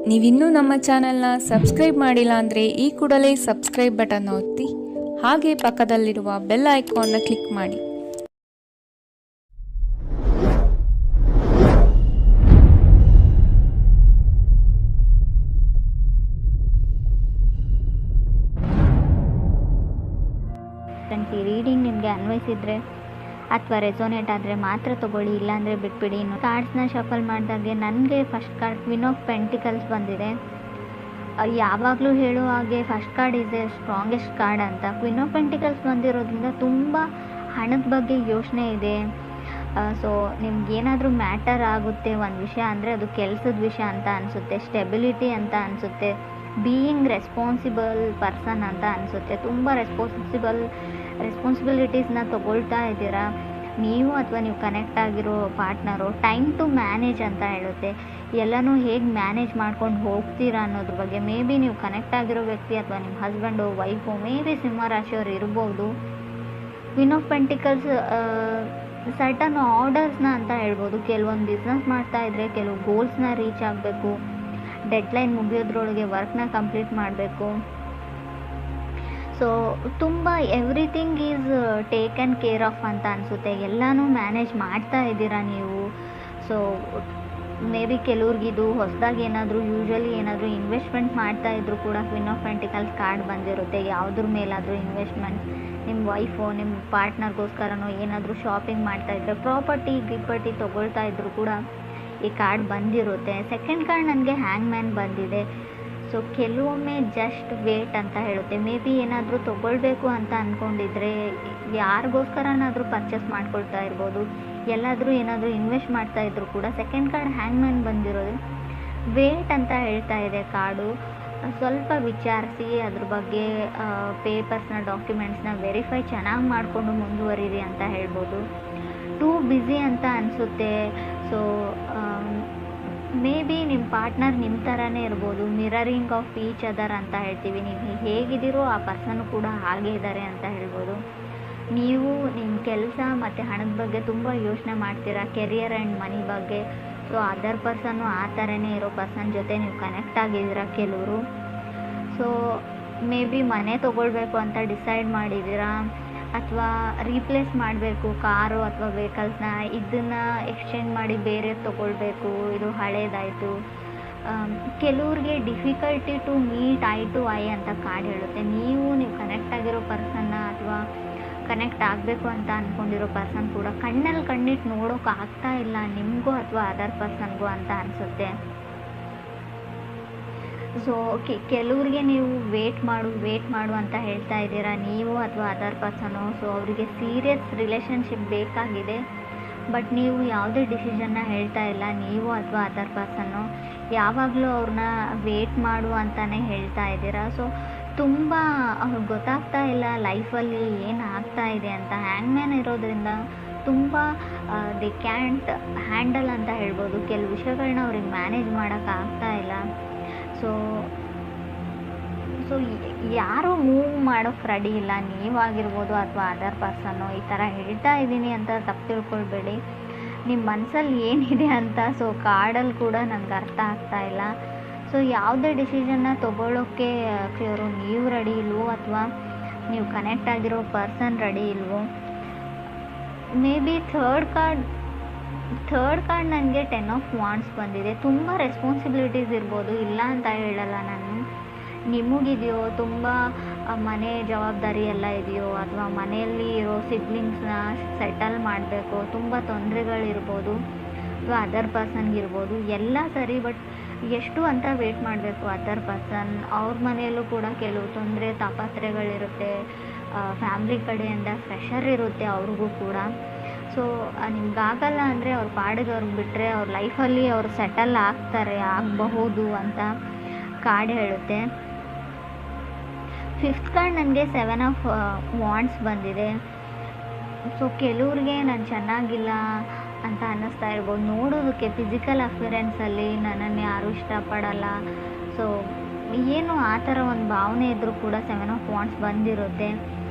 ನೀವಿನ್ನೂ ನಮ್ಮ ಚಾನೆಲ್ನ ಸಬ್ಸ್ಕ್ರೈಬ್ ಮಾಡಿಲ್ಲ ಅಂದರೆ ಈ ಕೂಡಲೇ ಸಬ್ಸ್ಕ್ರೈಬ್ ಬಟನ್ ಒತ್ತಿ ಹಾಗೆ ಪಕ್ಕದಲ್ಲಿರುವ ಬೆಲ್ ಐಕಾನ್ನ ಕ್ಲಿಕ್ ಮಾಡಿ. ಫ್ರೆಂಡ್ಸ್, ಈ ರೀಡಿಂಗ್ ನಿಮಗೆ ಅನ್ವಯಿಸಿದರೆ ಅಥವಾ ರೆಸೋನೇಟ್ ಆದರೆ ಮಾತ್ರ ತೊಗೊಳ್ಳಿ, ಇಲ್ಲಾಂದರೆ ಬಿಟ್ಬಿಡಿ. ಇನ್ನು ಕಾರ್ಡ್ಸ್ನ ಶಫಲ್ ಮಾಡಿದಾಗೆ ನನಗೆ first card queen of pentacles ಬಂದಿದೆ. ಯಾವಾಗಲೂ ಹೇಳುವ ಹಾಗೆ first card is A strongest card ಅಂತ. ಕ್ವೀನ್ ಆಫ್ ಪೆಂಟಿಕಲ್ಸ್ ಬಂದಿರೋದ್ರಿಂದ ತುಂಬ ಹಣದ ಬಗ್ಗೆ ಯೋಚನೆ ಇದೆ. ಸೊ ನಿಮ್ಗೇನಾದರೂ ಮ್ಯಾಟರ್ ಆಗುತ್ತೆ ಒಂದು ವಿಷಯ ಅಂದರೆ ಅದು ಕೆಲಸದ ವಿಷಯ ಅಂತ ಅನಿಸುತ್ತೆ, ಸ್ಟೆಬಿಲಿಟಿ ಅಂತ ಅನಿಸುತ್ತೆ, ಬೀಯಿಂಗ್ ರೆಸ್ಪಾನ್ಸಿಬಲ್ ಪರ್ಸನ್ ಅಂತ ಅನಿಸುತ್ತೆ. ತುಂಬ ರೆಸ್ಪಾನ್ಸಿಬಿಲಿಟೀಸ್ನ ತೊಗೊಳ್ತಾ ಇದ್ದೀರಾ ನೀವು ಅಥವಾ ನೀವು ಕನೆಕ್ಟ್ ಆಗಿರೋ ಪಾರ್ಟ್ನರು. ಟೈಮ್ ಟು ಮ್ಯಾನೇಜ್ ಅಂತ ಹೇಳುತ್ತೆ. ಎಲ್ಲನೂ ಹೇಗೆ ಮ್ಯಾನೇಜ್ ಮಾಡ್ಕೊಂಡು ಹೋಗ್ತೀರಾ ಅನ್ನೋದ್ರ ಬಗ್ಗೆ. ಮೇ ಬಿ ನೀವು ಕನೆಕ್ಟ್ ಆಗಿರೋ ವ್ಯಕ್ತಿ ಅಥವಾ ನಿಮ್ಮ ಹಸ್ಬೆಂಡು, ವೈಫು, ಮೇ ಬಿ ಸಿಂಹರಾಶಿಯವರು ಇರ್ಬೋದು. ಕ್ವೀನ್ ಆಫ್ ಪೆಂಟಿಕಲ್ಸ್ ಸರ್ಟನ್ ಆರ್ಡರ್ಸ್ನ ಅಂತ ಹೇಳ್ಬೋದು. ಕೆಲವೊಂದು ಬಿಸ್ನೆಸ್ ಮಾಡ್ತಾಯಿದ್ರೆ ಕೆಲವು ಗೋಲ್ಸ್ನ ರೀಚ್ ಆಗಬೇಕು, ಡೆಡ್ಲೈನ್ ಮುಗಿಯೋದ್ರೊಳಗೆ ವರ್ಕ್ನ ಕಂಪ್ಲೀಟ್ ಮಾಡಬೇಕು. ಸೊ ತುಂಬ everything is taken care of ಅಂತ ಅನಿಸುತ್ತೆ. ಎಲ್ಲನೂ ಮ್ಯಾನೇಜ್ ಮಾಡ್ತಾ ಇದ್ದೀರಾ ನೀವು. ಸೊ ಮೇ ಬಿ ಕೆಲವ್ರಿಗಿದು ಹೊಸದಾಗಿ ಯೂಶ್ವಲಿ ಏನಾದರೂ ಇನ್ವೆಸ್ಟ್ಮೆಂಟ್ ಮಾಡ್ತಾ ಇದ್ರು ಕೂಡ ಕ್ವೀನ್ ಆಫ್ ಪೆಂಟಿಕಲ್ಸ್ ಕಾರ್ಡ್ ಬಂದಿರುತ್ತೆ. ಯಾವುದ್ರ ಮೇಲಾದರೂ ಇನ್ವೆಸ್ಟ್ಮೆಂಟ್, ನಿಮ್ಮ ವೈಫು, ನಿಮ್ಮ ಪಾರ್ಟ್ನರ್ಗೋಸ್ಕರನೋ ಏನಾದರೂ ಶಾಪಿಂಗ್ ಮಾಡ್ತಾಯಿದ್ರೆ, ಗಿಪ್ಪರ್ಟಿ ತೊಗೊಳ್ತಾ ಇದ್ರು ಕೂಡ ಈ ಕಾರ್ಡ್ ಬಂದಿರುತ್ತೆ. ಸೆಕೆಂಡ್ ಕಾರ್ಡ್ ನನಗೆ ಹ್ಯಾಂಗ್ ಮ್ಯಾನ್ ಬಂದಿದೆ. ಸೊ ಕೆಲವೊಮ್ಮೆ ಜಸ್ಟ್ ವೇಟ್ ಅಂತ ಹೇಳುತ್ತೆ. ಮೇ ಬಿ ಏನಾದರೂ ತೊಗೊಳ್ಬೇಕು ಅಂತ ಅಂದ್ಕೊಂಡಿದ್ರೆ, ಯಾರಿಗೋಸ್ಕರನಾದರೂ ಪರ್ಚೇಸ್ ಮಾಡ್ಕೊಳ್ತಾ ಇರ್ಬೋದು, ಎಲ್ಲಾದರೂ ಏನಾದರೂ ಇನ್ವೆಸ್ಟ್ ಮಾಡ್ತಾ ಇದ್ರು ಕೂಡ ಸೆಕೆಂಡ್ ಕಾರ್ಡ್ ಹ್ಯಾಂಗ್ ಮ್ಯಾನ್ ಬಂದಿರೋದು ವೇಟ್ ಅಂತ ಹೇಳ್ತಾ ಇದೆ ಕಾರ್ಡು. ಸ್ವಲ್ಪ ವಿಚಾರಿಸಿ ಅದ್ರ ಬಗ್ಗೆ ಪೇಪರ್ಸ್ನ, ಡಾಕ್ಯುಮೆಂಟ್ಸ್ನ ವೆರಿಫೈ ಚೆನ್ನಾಗಿ ಮಾಡಿಕೊಂಡು ಮುಂದುವರಿರಿ ಅಂತ ಹೇಳ್ಬೋದು. ಟೂ ಬ್ಯುಸಿ ಅಂತ ಅನಿಸುತ್ತೆ. ಸೊ ಮೇ ಬಿ ನಿಮ್ಮ ಪಾರ್ಟ್ನರ್ ನಿಮ್ಮ ಥರನೇ ಇರ್ಬೋದು. ಮಿರರಿಂಗ್ ಆಫ್ ಈಚ್ ಅದರ್ ಅಂತ ಹೇಳ್ತೀವಿ. ನೀವು ಹೇಗಿದ್ದೀರೋ ಆ ಪರ್ಸನ್ನು ಕೂಡ ಹಾಗೇ ಇದ್ದಾರೆ ಅಂತ ಹೇಳ್ಬೋದು. ನೀವು ನಿಮ್ಮ ಕೆಲಸ ಮತ್ತು ಹಣದ ಬಗ್ಗೆ ತುಂಬ ಯೋಚನೆ ಮಾಡ್ತೀರಾ, ಕೆರಿಯರ್ ಆ್ಯಂಡ್ ಮನಿ ಬಗ್ಗೆ. ಸೊ ಅದರ್ ಪರ್ಸನ್ನು ಆ ಥರನೇ ಇರೋ ಪರ್ಸನ್ ಜೊತೆ ನೀವು ಕನೆಕ್ಟ್ ಆಗಿದ್ದೀರಾ ಕೆಲವರು. ಸೊ ಮೇ ಬಿ ಮನೆ ತೊಗೊಳ್ಬೇಕು ಅಂತ ಡಿಸೈಡ್ ಮಾಡಿದ್ದೀರಾ, ಅಥವಾ ರೀಪ್ಲೇಸ್ ಮಾಡಬೇಕು ಕಾರು ಅಥವಾ ವೆಹಿಕಲ್ಸ್ನ, ಇದನ್ನು ಎಕ್ಸ್ಚೇಂಜ್ ಮಾಡಿ ಬೇರೆ ತೊಗೊಳ್ಬೇಕು, ಇದು ಹಳೇದಾಯಿತು. ಕೆಲವ್ರಿಗೆ difficulty to meet eye to eye ಅಂತ ಕಾರ್ಡ್ ಹೇಳುತ್ತೆ. ನೀವು ಕನೆಕ್ಟ್ ಆಗಿರೋ ಪರ್ಸನ್ನ ಅಥವಾ ಕನೆಕ್ಟ್ ಆಗಬೇಕು ಅಂತ ಅಂದ್ಕೊಂಡಿರೋ ಪರ್ಸನ್ ಕೂಡ ಕಣ್ಣಲ್ಲಿ ಕಣ್ಣಿಟ್ಟು ನೋಡೋಕೆ ಆಗ್ತಾ ಇಲ್ಲ ನಿಮಗೂ ಅಥವಾ ಅದರ್ ಪರ್ಸನ್ಗೂ ಅಂತ ಅನಿಸುತ್ತೆ. ಸೊ ಕೆಲವ್ರಿಗೆ ನೀವು ವೇಟ್ ಮಾಡು ಅಂತ ಹೇಳ್ತಾ ಇದ್ದೀರಾ ನೀವು ಅಥವಾ ಅದರ್ ಪರ್ಸನು. ಸೊ ಅವರಿಗೆ ಸೀರಿಯಸ್ ರಿಲೇಷನ್ಶಿಪ್ ಬೇಕಾಗಿದೆ, ಬಟ್ ನೀವು ಯಾವುದೇ ಡಿಸಿಷನ್ನ ಹೇಳ್ತಾ ಇಲ್ಲ ನೀವು ಅಥವಾ ಅದರ್ ಪರ್ಸನ್ನು. ಯಾವಾಗಲೂ ಅವ್ರನ್ನ ವೇಟ್ ಮಾಡು ಅಂತಲೇ ಹೇಳ್ತಾ ಇದ್ದೀರಾ. ಸೊ ತುಂಬ ಅವ್ರಿಗೆ ಗೊತ್ತಾಗ್ತಾ ಇಲ್ಲ ಲೈಫಲ್ಲಿ ಏನು ಆಗ್ತಾ ಇದೆ ಅಂತ. ಹ್ಯಾಂಗ್ ಮ್ಯಾನ್ ಇರೋದ್ರಿಂದ ತುಂಬ ದೇ ಕ್ಯಾಂಟ್ ಹ್ಯಾಂಡಲ್ ಅಂತ ಹೇಳ್ಬೋದು. ಕೆಲವು ವಿಷಯಗಳನ್ನ ಅವ್ರಿಗೆ ಮ್ಯಾನೇಜ್ ಮಾಡೋಕ್ಕಾಗ್ತಾ ಇಲ್ಲ. ಸೊ ಯಾರೂ ಮೂವ್ ಮಾಡೋಕ್ಕೆ ರೆಡಿ ಇಲ್ಲ, ನೀವಾಗಿರ್ಬೋದು ಅಥವಾ ಅದರ್ ಪರ್ಸನ್ನು. ಈ ಥರ ಹೇಳ್ತಾ ಇದ್ದೀನಿ ಅಂತ ತಪ್ಪು ತಿಳ್ಕೊಳ್ಬೇಡಿ, ನಿಮ್ಮ ಮನಸ್ಸಲ್ಲಿ ಏನಿದೆ ಅಂತ. ಸೊ ಕಾರ್ಡಲ್ಲಿ ಕೂಡ ನನಗೆ ಅರ್ಥ ಆಗ್ತಾ ಇಲ್ಲ. ಸೊ ಯಾವುದೇ ಡಿಸಿಷನ್ನ ತೊಗೊಳ್ಳೋಕ್ಕೆ ನೀವು ರೆಡಿ ಇಲ್ವೋ ಅಥವಾ ನೀವು ಕನೆಕ್ಟ್ ಆಗಿರೋ ಪರ್ಸನ್ ರೆಡಿ ಇಲ್ವೋ. ಮೇ ಬಿ ಥರ್ಡ್ ಕಾರ್ಡ್ ನನಗೆ 10 ಆಫ್ ವಾಂಡ್ಸ್ ಬಂದಿದೆ. ತುಂಬ ರೆಸ್ಪಾನ್ಸಿಬಿಲಿಟೀಸ್ ಇರ್ಬೋದು, ಇಲ್ಲ ಅಂತ ಹೇಳಲ್ಲ ನಾನು. ನಿಮಗಿದೆಯೋ ತುಂಬ ಮನೆ ಜವಾಬ್ದಾರಿ ಎಲ್ಲ ಇದೆಯೋ, ಅಥವಾ ಮನೆಯಲ್ಲಿ ಇರೋ ಸಿಬ್ಲಿಂಗ್ಸ್ನ ಸೆಟಲ್ ಮಾಡಬೇಕು, ತುಂಬ ತೊಂದರೆಗಳಿರ್ಬೋದು, ಅಥವಾ ಅದರ್ ಪರ್ಸನ್ಗಿರ್ಬೋದು, ಎಲ್ಲ ಸರಿ. ಬಟ್ ಎಷ್ಟು ಅಂತ ವೇಟ್ ಮಾಡಬೇಕು ಅದರ್ ಪರ್ಸನ್. ಅವ್ರ ಮನೆಯಲ್ಲೂ ಕೂಡ ಕೆಲವು ತೊಂದರೆ ತಾಪತ್ರೆಗಳಿರುತ್ತೆ, ಫ್ಯಾಮ್ಲಿ ಕಡೆಯಿಂದ ಪ್ರೆಷರ್ ಇರುತ್ತೆ ಅವ್ರಿಗೂ ಕೂಡ. ಸೊ ನಿಮ್ಗಾಗಲ್ಲ ಅಂದರೆ ಅವ್ರ ಪಾಡಿಗೆ ಅವ್ರಿಗೆ ಬಿಟ್ಟರೆ ಅವ್ರ ಲೈಫಲ್ಲಿ ಅವ್ರು ಸೆಟಲ್ ಆಗಬಹುದು ಅಂತ ಕಾರ್ಡ್ ಹೇಳುತ್ತೆ. ಫಿಫ್ತ್ ಕಾರ್ಡ್ ನನಗೆ 7 ಆಫ್ ವಾಂಡ್ಸ್ ಬಂದಿದೆ. ಸೊ ಕೆಲವ್ರಿಗೆ ನಾನು ಚೆನ್ನಾಗಿಲ್ಲ ಅಂತ ಅನ್ನಿಸ್ತಾ ಇರ್ಬೋದು. ನೋಡೋದಕ್ಕೆ ಫಿಸಿಕಲ್ ಅಫಿಯರೆನ್ಸಲ್ಲಿ ನನ್ನನ್ನು ಯಾರೂ ಇಷ್ಟಪಡಲ್ಲ, ಸೊ ಏನು ಆ ಥರ ಒಂದು ಭಾವನೆ ಇದ್ದರೂ ಕೂಡ 7 ಆಫ್ ವಾಂಡ್ಸ್ ಬಂದಿರುತ್ತೆ.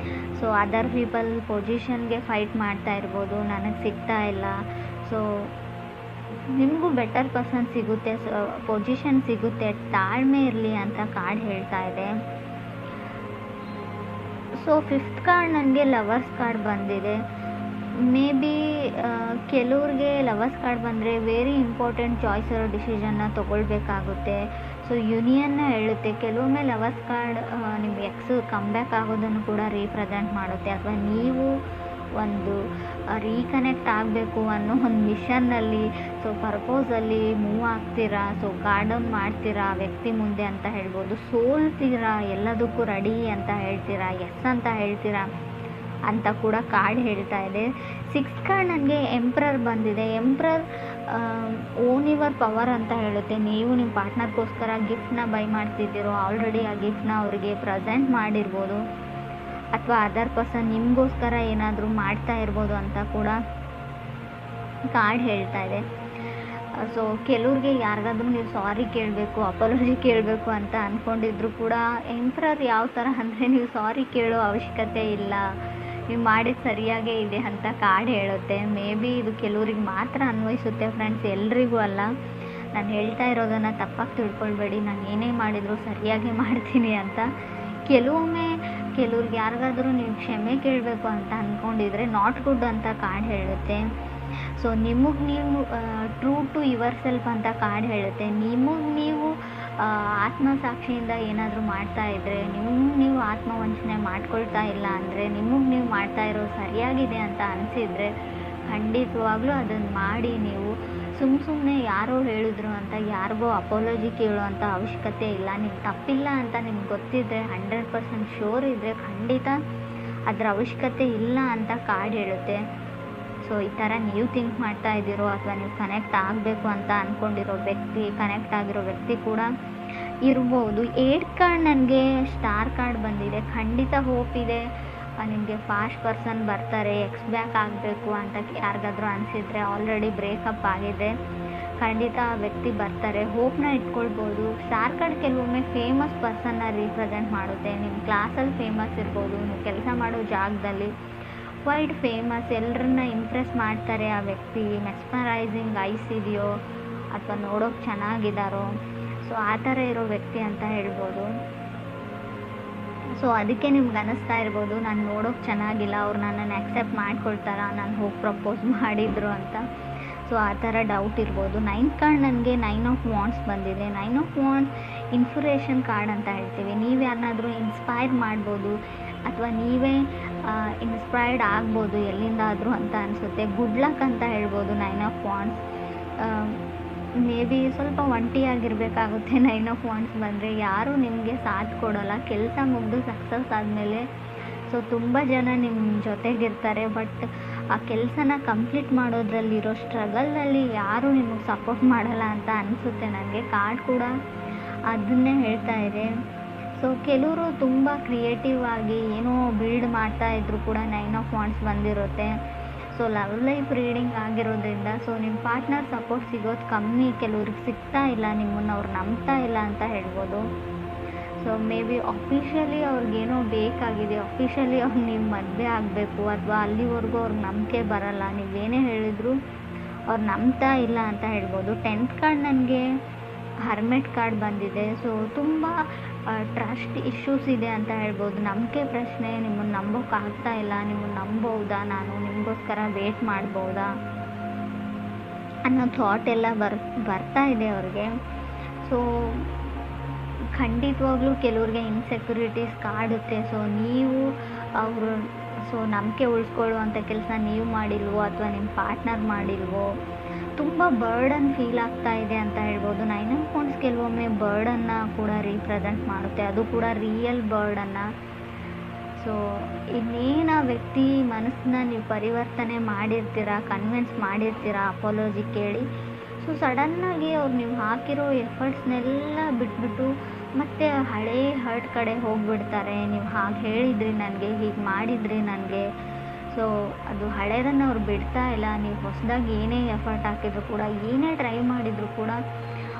ಸೊ ಅದರ್ ಪೀಪಲ್ ಪೊಸಿಷನ್ಗೆ ಫೈಟ್ ಮಾಡ್ತಾ ಇರ್ಬೋದು, ನನಗೆ ಸಿಗ್ತಾ ಇಲ್ಲ. ಸೊ ನಿಮಗೂ ಬೆಟರ್ ಪರ್ಸನ್ ಸಿಗುತ್ತೆ, ಪೊಸಿಷನ್ ಸಿಗುತ್ತೆ, ತಾಳ್ಮೆ ಇರಲಿ ಅಂತ ಕಾರ್ಡ್ ಹೇಳ್ತಾ ಇದೆ. ಸೊ 5th ಕಾರ್ಡ್ ನನಗೆ ಲವರ್ಸ್ ಕಾರ್ಡ್ ಬಂದಿದೆ. ಮೇ ಬಿ ಕೆಲವ್ರಿಗೆ ಲವರ್ಸ್ ಕಾರ್ಡ್ ಬಂದರೆ ವೆರಿ ಇಂಪಾರ್ಟೆಂಟ್ ಚಾಯ್ಸ್ ಇರೋ ಡಿಸಿಷನ್ನ ತೊಗೊಳ್ಬೇಕಾಗುತ್ತೆ. ಸೊ ಯೂನಿಯನ್ನ ಹೇಳುತ್ತೆ. ಕೆಲವೊಮ್ಮೆ ಲವರ್ಸ್ ಕಾರ್ಡ್ ನಿಮ್ಮ ಎಕ್ಸು ಕಮ್ಬ್ಯಾಕ್ ಆಗೋದನ್ನು ಕೂಡ ರೀಪ್ರೆಸೆಂಟ್ ಮಾಡುತ್ತೆ, ಅಥವಾ ನೀವು ಒಂದು ರೀಕನೆಕ್ಟ್ ಆಗಬೇಕು ಅನ್ನೋ ಒಂದು ಮಿಷನ್ನಲ್ಲಿ, ಸೊ ಪರ್ಪೋಸಲ್ಲಿ ಮೂವ್ ಆಗ್ತೀರಾ, ಸೊ ಗಾರ್ಡನ್ ಮಾಡ್ತೀರಾ ವ್ಯಕ್ತಿ ಮುಂದೆ ಅಂತ ಹೇಳ್ಬೋದು. ಸೋಲ್ತೀರಾ, ಎಲ್ಲದಕ್ಕೂ ರೆಡಿ ಅಂತ ಹೇಳ್ತೀರಾ, ಎಸ್ ಅಂತ ಹೇಳ್ತೀರಾ ಅಂತ ಕೂಡ ಕಾರ್ಡ್ ಹೇಳ್ತಾ ಇದೆ. 6th ಕಾರ್ಡ್ ನನಗೆ ಎಂಪ್ರರ್ ಬಂದಿದೆ. ಎಂಪ್ರರ್ ಓನ್ ಯುವರ್ ಪವರ್ ಅಂತ ಹೇಳುತ್ತೆ. ನೀವು ನಿಮ್ಮ ಪಾರ್ಟ್ನರ್ಗೋಸ್ಕರ ಗಿಫ್ಟ್ನ ಬೈ ಮಾಡ್ತಿದ್ದೀರೋ, ಆಲ್ರೆಡಿ ಆ ಗಿಫ್ಟ್ನ ಅವರಿಗೆ ಪ್ರೆಸೆಂಟ್ ಮಾಡಿರ್ಬೋದು, ಅಥವಾ ಅದರ್ ಪರ್ಸನ್ ನಿಮಗೋಸ್ಕರ ಏನಾದರೂ ಮಾಡ್ತಾ ಇರ್ಬೋದು ಅಂತ ಕೂಡ ಕಾರ್ಡ್ ಹೇಳ್ತಾ ಇದೆ. ಸೊ ಕೆಲವ್ರಿಗೆ ಯಾರಿಗಾದ್ರೂ ನೀವು ಸಾರಿ ಕೇಳಬೇಕು, ಅಪಾಲಜಿ ಕೇಳಬೇಕು ಅಂತ ಅಂದ್ಕೊಂಡಿದ್ರು ಕೂಡ ಎಂಪ್ರರ್ ಯಾವ ಥರ ಅಂದರೆ ನೀವು ಸಾರಿ ಕೇಳೋ ಅವಶ್ಯಕತೆ ಇಲ್ಲ, ನೀವು ಮಾಡಿದ ಸರಿಯಾಗೇ ಇದೆ ಅಂತ ಕಾರ್ಡ್ ಹೇಳುತ್ತೆ. ಮೇ ಬಿ ಇದು ಕೆಲವ್ರಿಗೆ ಮಾತ್ರ ಅನ್ವಯಿಸುತ್ತೆ ಫ್ರೆಂಡ್ಸ್, ಎಲ್ರಿಗೂ ಅಲ್ಲ. ನಾನು ಹೇಳ್ತಾ ಇರೋದನ್ನು ತಪ್ಪಾಗಿ ತಿಳ್ಕೊಳ್ಬೇಡಿ, ನಾನು ಏನೇ ಮಾಡಿದರೂ ಸರಿಯಾಗಿ ಮಾಡ್ತೀನಿ ಅಂತ. ಕೆಲವ್ರಿಗೆ ಯಾರಿಗಾದ್ರೂ ನೀವು ಕ್ಷಮೆ ಕೇಳಬೇಕು ಅಂತ ಅಂದ್ಕೊಂಡಿದ್ರೆ ನಾಟ್ ಗುಡ್ ಅಂತ ಕಾರ್ಡ್ ಹೇಳುತ್ತೆ. ಸೊ ನಿಮಗೆ ನೀವು ಟ್ರೂ ಟು ಯುವರ್ ಸೆಲ್ಫ್ ಅಂತ ಕಾರ್ಡ್ ಹೇಳುತ್ತೆ. ನಿಮಗೆ ನೀವು ಆತ್ಮಸಾಕ್ಷಿಯಿಂದ ಏನಾದರೂ ಮಾಡ್ತಾ ಇದ್ದರೆ, ನೀವು ಆತ್ಮವಂಚನೆ ಮಾಡ್ಕೊಳ್ತಾ ಇಲ್ಲ ಅಂದರೆ, ನಿಮಗೆ ನೀವು ಮಾಡ್ತಾ ಇರೋ ಸರಿಯಾಗಿದೆ ಅಂತ ಅನಿಸಿದರೆ ಖಂಡಿತವಾಗ್ಲೂ ಅದನ್ನು ಮಾಡಿ. ನೀವು ಸುಮ್ಮನೆ ಯಾರೋ ಹೇಳಿದ್ರು ಅಂತ ಯಾರಿಗೋ ಅಪಾಲಜಿ ಕೇಳೋವಂಥ ಅವಶ್ಯಕತೆ ಇಲ್ಲ. ನೀವು ತಪ್ಪಿಲ್ಲ ಅಂತ ನಿಮ್ಗೆ ಗೊತ್ತಿದ್ದರೆ, 100% ಶೋರ್ ಇದ್ದರೆ ಖಂಡಿತ ಅದರ ಅವಶ್ಯಕತೆ ಇಲ್ಲ ಅಂತ ಕಾರ್ಡ್ ಹೇಳುತ್ತೆ. ಸೊ ಈ ಥರ ನೀವು ಥಿಂಕ್ ಮಾಡ್ತಾ ಇದ್ದೀರೋ, ಅಥವಾ ನೀವು ಕನೆಕ್ಟ್ ಆಗಬೇಕು ಅಂತ ಅಂದ್ಕೊಂಡಿರೋ ವ್ಯಕ್ತಿ, ಕನೆಕ್ಟ್ ಆಗಿರೋ ವ್ಯಕ್ತಿ ಕೂಡ ಇರ್ಬೋದು. 8th ಕಾರ್ಡ್ ನನಗೆ ಸ್ಟಾರ್ ಕಾರ್ಡ್ ಬಂದಿದೆ. ಖಂಡಿತ ಹೋಪ್ ಇದೆ, ನಿಮಗೆ ಫಾಸ್ಟ್ ಪರ್ಸನ್ ಬರ್ತಾರೆ. ಎಕ್ಸ್ ಬ್ಯಾಕ್ ಆಗಬೇಕು ಅಂತ ಯಾರಿಗಾದ್ರೂ ಅನಿಸಿದರೆ, ಆಲ್ರೆಡಿ ಬ್ರೇಕಪ್ ಆಗಿದೆ, ಖಂಡಿತ ಆ ವ್ಯಕ್ತಿ ಬರ್ತಾರೆ. ಹೋಪ್ನ ಇಟ್ಕೊಳ್ಬೋದು. ಸ್ಟಾರ್ ಕಾರ್ಡ್ ಕೆಲವೊಮ್ಮೆ ಫೇಮಸ್ ಪರ್ಸನ್ನ ರೀಪ್ರೆಸೆಂಟ್ ಮಾಡುತ್ತೆ. ನಿಮ್ಮ ಕ್ಲಾಸಲ್ಲಿ ಫೇಮಸ್ ಇರ್ಬೋದು, ನೀವು ಕೆಲಸ ಮಾಡೋ ಜಾಗದಲ್ಲಿ ವೈಡ್ ಫೇಮಸ್, ಎಲ್ಲರನ್ನ ಇಂಪ್ರೆಸ್ ಮಾಡ್ತಾರೆ ಆ ವ್ಯಕ್ತಿ. ಮೆಸ್ಮರೈಸಿಂಗ್ ಐಸ್ ಇದೆಯೋ, ಅಥವಾ ನೋಡೋಕೆ ಚೆನ್ನಾಗಿದ್ದಾರೋ, ಸೊ ಆ ಥರ ಇರೋ ವ್ಯಕ್ತಿ ಅಂತ ಹೇಳ್ಬೋದು. ಸೊ ಅದಕ್ಕೆ ನಿಮ್ಗೆ ಅನ್ನಿಸ್ತಾ ಇರ್ಬೋದು, ನಾನು ನೋಡೋಕೆ ಚೆನ್ನಾಗಿಲ್ಲ, ಅವ್ರು ನನ್ನನ್ನು ಆ್ಯಕ್ಸೆಪ್ಟ್ ಮಾಡ್ಕೊಳ್ತಾರ, ನಾನು ಹೋಗಿ ಪ್ರಪೋಸ್ ಮಾಡಿದ್ರು ಅಂತ. ಸೊ ಆ ಥರ ಡೌಟ್ ಇರ್ಬೋದು. 9th ಕಾರ್ಡ್ ನನಗೆ 9 ಆಫ್ ವಾಂಡ್ಸ್ ಬಂದಿದೆ. 9 ಆಫ್ ವಾಂಡ್ಸ್ ಇನ್ಸ್ಪಿರೇಷನ್ ಕಾರ್ಡ್ ಅಂತ ಹೇಳ್ತೀವಿ. ನೀವು ಯಾರನ್ನಾದರೂ ಇನ್ಸ್ಪೈರ್ ಮಾಡ್ಬೋದು, ಅಥವಾ ನೀವೇ ಇನ್ಸ್ಪೈರ್ಡ್ ಆಗ್ಬೋದು ಎಲ್ಲಿಂದಾದರೂ ಅಂತ ಅನಿಸುತ್ತೆ. ಗುಡ್ ಲಕ್ ಅಂತ ಹೇಳ್ಬೋದು 9 ಆಫ್ ವಾಂಡ್ಸ್. ಮೇ ಬಿ ಸ್ವಲ್ಪ ಒಂಟಿಯಾಗಿರಬೇಕಾಗುತ್ತೆ 9 ಆಫ್ ವಾಂಡ್ಸ್ ಬಂದರೆ. ಯಾರೂ ನಿಮಗೆ ಸಾಥ್ ಕೊಡೋಲ್ಲ. ಕೆಲಸ ಮುಗಿದು ಸಕ್ಸಸ್ ಆದಮೇಲೆ ಸೊ ತುಂಬ ಜನ ನಿಮ್ಮ ಜೊತೆಗಿರ್ತಾರೆ, ಬಟ್ ಆ ಕೆಲಸನ ಕಂಪ್ಲೀಟ್ ಮಾಡೋದ್ರಲ್ಲಿರೋ ಸ್ಟ್ರಗಲ್ನಲ್ಲಿ ಯಾರೂ ನಿಮಗೆ ಸಪೋರ್ಟ್ ಮಾಡಲ್ಲ ಅಂತ ಅನಿಸುತ್ತೆ ನನಗೆ. ಕಾರ್ಡ್ ಕೂಡ ಅದನ್ನೇ ಹೇಳ್ತಾ ಇದೆ. ಸೊ ಕೆಲವರು ತುಂಬ ಕ್ರಿಯೇಟಿವ್ ಆಗಿ ಏನೋ ಬಿಲ್ಡ್ ಮಾಡ್ತಾ ಇದ್ರು ಕೂಡ 9 ಆಫ್ ವಾಂಡ್ಸ್ ಬಂದಿರುತ್ತೆ. ಸೊ ಲವ್ ಲೈಫ್ ರೀಡಿಂಗ್ ಆಗಿರೋದ್ರಿಂದ ಸೊ ನಿಮ್ಮ ಪಾರ್ಟ್ನರ್ ಸಪೋರ್ಟ್ ಸಿಗೋದು ಕಮ್ಮಿ, ಕೆಲವ್ರಿಗೆ ಸಿಗ್ತಾ ಇಲ್ಲ, ನಿಮ್ಮನ್ನು ಅವ್ರು ನಂಬ್ತಾ ಇಲ್ಲ ಅಂತ ಹೇಳ್ಬೋದು. ಸೊ ಮೇ ಬಿ ಅಫಿಷಿಯಲಿ ಅವ್ರಿಗೇನೋ ಬೇಕಾಗಿದೆ, ಅಫಿಷಿಯಲಿ ಅವ್ರು ನೀವು ಮದುವೆ ಆಗಬೇಕು, ಅಥವಾ ಅಲ್ಲಿವರೆಗೂ ಅವ್ರಿಗೆ ನಂಬಿಕೆ ಬರಲ್ಲ, ನೀವೇನೇ ಹೇಳಿದ್ರು ಅವ್ರು ನಂಬ್ತಾ ಇಲ್ಲ ಅಂತ ಹೇಳ್ಬೋದು. 10th ಕಾರ್ಡ್ ನನಗೆ ಹರ್ಮೆಟ್ ಕಾರ್ಡ್ ಬಂದಿದೆ. ಸೊ ತುಂಬ ಟ್ರಸ್ಟ್ ಇಶ್ಯೂಸ್ ಇದೆ ಅಂತ ಹೇಳ್ಬೋದು. ನಂಬಿಕೆ ಪ್ರಶ್ನೆ, ನಿಮ್ಮನ್ನು ನಂಬೋಕ್ಕಾಗ್ತಾ ಇಲ್ಲ, ನಿಮ್ಮನ್ನು ನಂಬೋದಾ, ನಾನು ನಿಮಗೋಸ್ಕರ ವೇಟ್ ಮಾಡ್ಬೋದಾ ಅನ್ನೋ ಥಾಟ್ ಎಲ್ಲ ಬರ್ತಾ ಇದೆ ಅವ್ರಿಗೆ. ಸೊ ಖಂಡಿತವಾಗ್ಲೂ ಕೆಲವ್ರಿಗೆ ಇನ್ಸೆಕ್ಯೂರಿಟೀಸ್ ಕಾಡುತ್ತೆ. ಸೊ ನೀವು ಅವರು ನಂಬಿಕೆ ಉಳಿಸ್ಕೊಳ್ಳುವಂಥ ಕೆಲಸ ನೀವು ಮಾಡಿಲ್ವೋ, ಅಥವಾ ನಿಮ್ಮ ಪಾರ್ಟ್ನರ್ ಮಾಡಿಲ್ವೋ, ತುಂಬ ಬರ್ಡನ್ ಫೀಲ್ ಆಗ್ತಾ ಇದೆ ಅಂತ ಹೇಳ್ಬೋದು. 9 ಆಫ್ ವಾಂಡ್ಸ್ ಕೆಲವೊಮ್ಮೆ ಬರ್ಡನ್ನು ಕೂಡ ರೀಪ್ರೆಸೆಂಟ್ ಮಾಡುತ್ತೆ, ಅದು ಕೂಡ ರಿಯಲ್ ಬರ್ಡನ್ನು. ಸೊ ಇನ್ನೇನು ಆ ವ್ಯಕ್ತಿ ಮನಸ್ಸನ್ನ ನೀವು ಪರಿವರ್ತನೆ ಮಾಡಿರ್ತೀರಾ, ಕನ್ವಿನ್ಸ್ ಮಾಡಿರ್ತೀರಾ ಅಪಾಲಜಿ ಕೇಳಿ. ಸೊ ಸಡನ್ನಾಗಿ ಅವ್ರು ನೀವು ಹಾಕಿರೋ ಎಫರ್ಟ್ಸ್ನೆಲ್ಲ ಬಿಟ್ಬಿಟ್ಟು ಮತ್ತೆ ಹಳೇ ಹರ್ಟ್ ಕಡೆ ಹೋಗಿಬಿಡ್ತಾರೆ. ನೀವು ಹಾಗೆ ಹೇಳಿದ್ರಿ ನನಗೆ, ಹೀಗೆ ಮಾಡಿದ್ರಿ ನನಗೆ. ಸೊ ಅದು ಹಳೇದನ್ನು ಅವ್ರು ಬಿಡ್ತಾ ಇಲ್ಲ. ನೀವು ಹೊಸದಾಗಿ ಏನೇ ಎಫರ್ಟ್ ಹಾಕಿದ್ರು ಕೂಡ, ಏನೇ ಟ್ರೈ ಮಾಡಿದ್ರು ಕೂಡ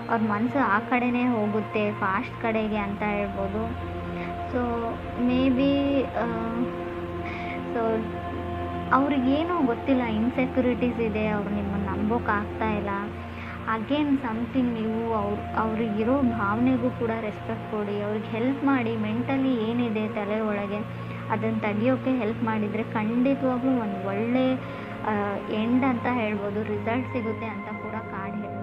ಅವ್ರ ಮನಸ್ಸು ಆ ಕಡೆನೇ ಹೋಗುತ್ತೆ, ಫಾಸ್ಟ್ ಕಡೆಗೆ ಅಂತ ಹೇಳ್ಬೋದು. ಸೊ ಮೇ ಬಿ ಸೊ ಅವ್ರಿಗೇನೋ ಗೊತ್ತಿಲ್ಲ, ಇನ್ಸೆಕ್ಯೂರಿಟೀಸ್ ಇದೆ, ಅವ್ರು ನಿಮ್ಮನ್ನು ನಂಬೋಕ್ಕಾಗ್ತಾ ಇಲ್ಲ. ಅಗೇನ್ ಸಮಥಿಂಗ್ ನೀವು ಅವ್ರಿಗಿರೋ ಭಾವನೆಗೂ ಕೂಡ ರೆಸ್ಪೆಕ್ಟ್ ಕೊಡಿ, ಅವ್ರಿಗೆ ಹೆಲ್ಪ್ ಮಾಡಿ. ಮೆಂಟಲಿ ಏನಿದೆ ತಲೆ ಒಳಗೆ ಅದನ್ನು ತೆಗಿಯೋಕ್ಕೆ ಹೆಲ್ಪ್ ಮಾಡಿದರೆ ಖಂಡಿತವಾಗ್ಲೂ ಒಂದು ಒಳ್ಳೆ ಎಂಡ್ ಅಂತ ಹೇಳ್ಬೋದು, ರಿಸಲ್ಟ್ ಸಿಗುತ್ತೆ ಅಂತ ಕೂಡ ಕಾರ್ಡ್ ಹೇಳುತ್ತೆ.